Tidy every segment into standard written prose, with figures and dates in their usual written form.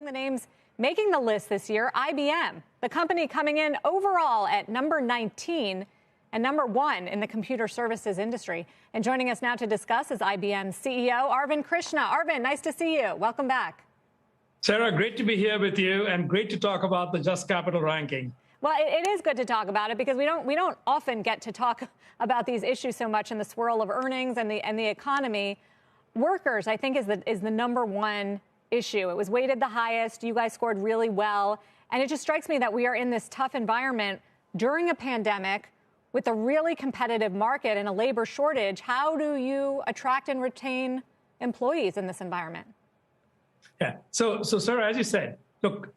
The names making the list this year, IBM, the company coming in overall at number 19 and number 1 in the computer services industry. And joining us now to discuss is IBM's CEO, Arvind Krishna. Arvind, nice to see you. Welcome back. Sarah, great to be here with you and great to talk about the Just Capital ranking. Well, it is good to talk about it because we don't often get to talk about these issues so much in the swirl of earnings and the economy. Workers, I think, is the number one issue. It was weighted the highest. You guys scored really well. And it just strikes me that we are in this tough environment during a pandemic with a really competitive market and a labor shortage. How do you attract and retain employees in this environment? Yeah. So Sarah, as you said, look,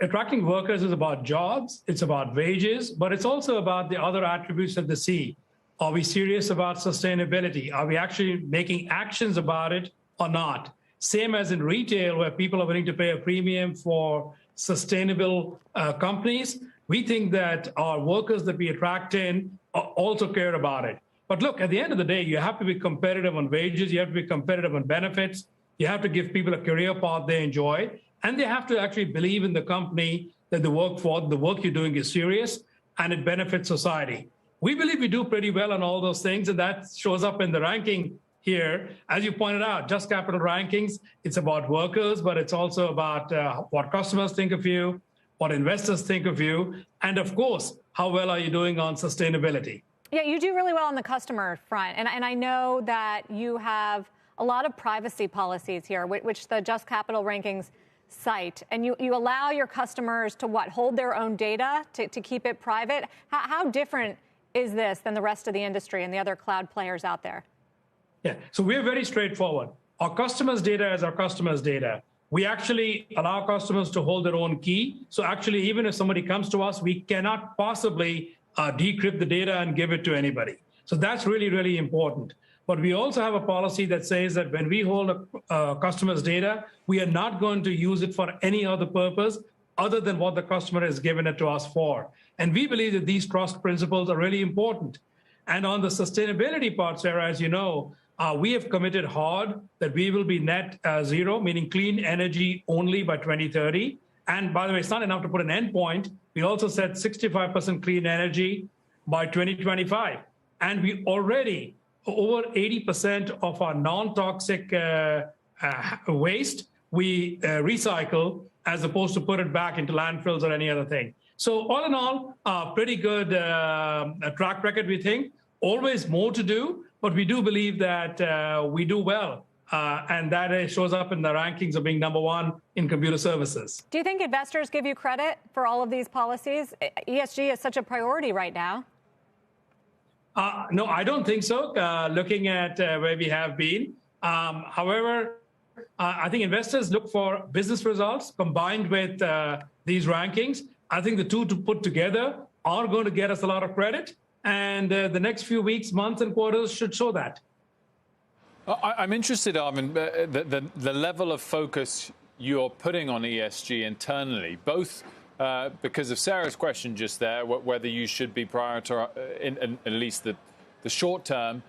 attracting workers is about jobs, it's about wages, but it's also about the other attributes of the C. Are we serious about sustainability? Are we actually making actions about it or not? Same as in retail, where people are willing to pay a premium for sustainable companies. We think that our workers that we attract in also care about it. But look, at the end of the day, you have to be competitive on wages. You have to be competitive on benefits. You have to give people a career path they enjoy. And they have to actually believe in the company that they work for, the work you're doing is serious, and it benefits society. We believe we do pretty well on all those things, and that shows up in the ranking here. As you pointed out, Just Capital rankings, it's about workers, but it's also about what customers think of you, what investors think of you, and of course, how well are you doing on sustainability? Yeah, you do really well on the customer front. And I know that you have a lot of privacy policies here, which the Just Capital rankings cite. And you allow your customers to hold their own data to keep it private. How different is this than the rest of the industry and the other cloud players out there? Yeah, so we're very straightforward. Our customers' data is our customers' data. We actually allow customers to hold their own key. So actually, even if somebody comes to us, we cannot possibly decrypt the data and give it to anybody. So that's really, really important. But we also have a policy that says that when we hold a customer's data, we are not going to use it for any other purpose other than what the customer has given it to us for. And we believe that these trust principles are really important. And on the sustainability part, Sarah, as you know, we have committed hard that we will be net zero, meaning clean energy only by 2030. And by the way, it's not enough to put an endpoint. We also said 65% clean energy by 2025. And we already, over 80% of our non-toxic waste, we recycle as opposed to put it back into landfills or any other thing. So all in all, pretty good track record, we think. Always more to do, but we do believe that we do well. And that shows up in the rankings of being number 1 in computer services. Do you think investors give you credit for all of these policies? ESG is such a priority right now. No, I don't think so, looking at where we have been. However, I think investors look for business results combined with these rankings. I think the two to put together are going to get us a lot of credit. And the next few weeks, months, and quarters should show that. I'm interested, Arvind, the level of focus you're putting on ESG internally, both because of Sarah's question just there, whether you should be prioritizing, at least the short term,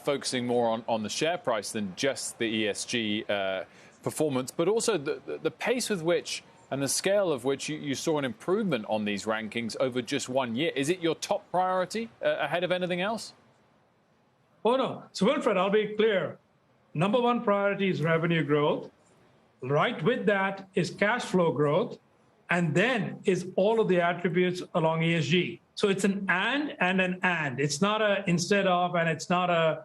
focusing more on the share price than just the ESG performance, but also the pace with which and the scale of which you saw an improvement on these rankings over just 1 year. Is it your top priority ahead of anything else? Oh, no. So, Wilfred, I'll be clear. Number 1 priority is revenue growth. Right with that is cash flow growth. And then is all of the attributes along ESG. So it's an and an and. It's not a instead of, and it's not a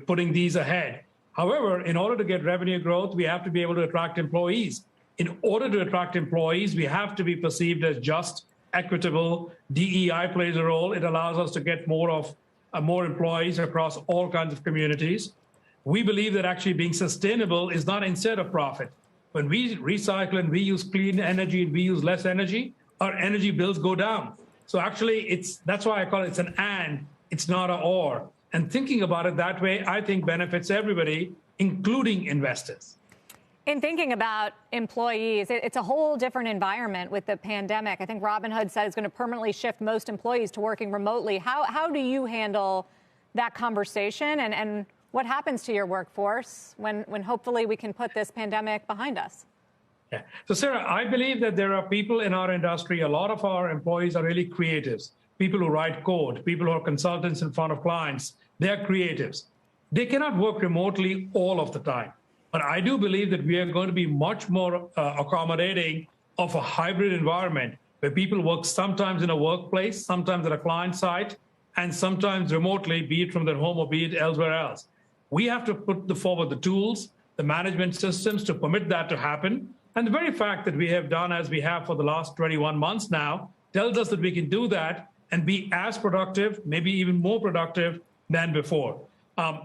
putting these ahead. However, in order to get revenue growth, we have to be able to attract employees. In order to attract employees, we have to be perceived as just, equitable. DEI plays a role. It allows us to get more employees across all kinds of communities. We believe that actually being sustainable is not instead of profit. When we recycle and we use clean energy and we use less energy, our energy bills go down. So actually, that's why I call it's an and, it's not an or. And thinking about it that way, I think benefits everybody, including investors. In thinking about employees, it's a whole different environment with the pandemic. I think Robinhood said it's going to permanently shift most employees to working remotely. How do you handle that conversation and what happens to your workforce when hopefully we can put this pandemic behind us? Yeah. So, Sarah, I believe that there are people in our industry, a lot of our employees are really creatives, people who write code, people who are consultants in front of clients. They're creatives. They cannot work remotely all of the time. But I do believe that we are going to be much more accommodating of a hybrid environment where people work sometimes in a workplace, sometimes at a client site, and sometimes remotely, be it from their home or be it elsewhere else. We have to put forward the tools, the management systems to permit that to happen. And the very fact that we have done as we have for the last 21 months now tells us that we can do that and be as productive, maybe even more productive than before.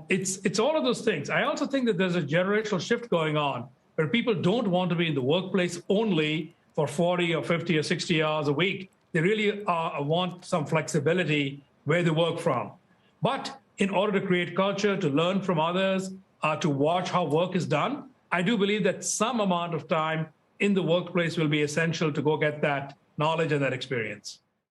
It's all of those things. I also think that there's a generational shift going on where people don't want to be in the workplace only for 40 or 50 or 60 hours a week. They really want some flexibility where they work from. But in order to create culture, to learn from others, to watch how work is done, I do believe that some amount of time in the workplace will be essential to go get that knowledge and that experience.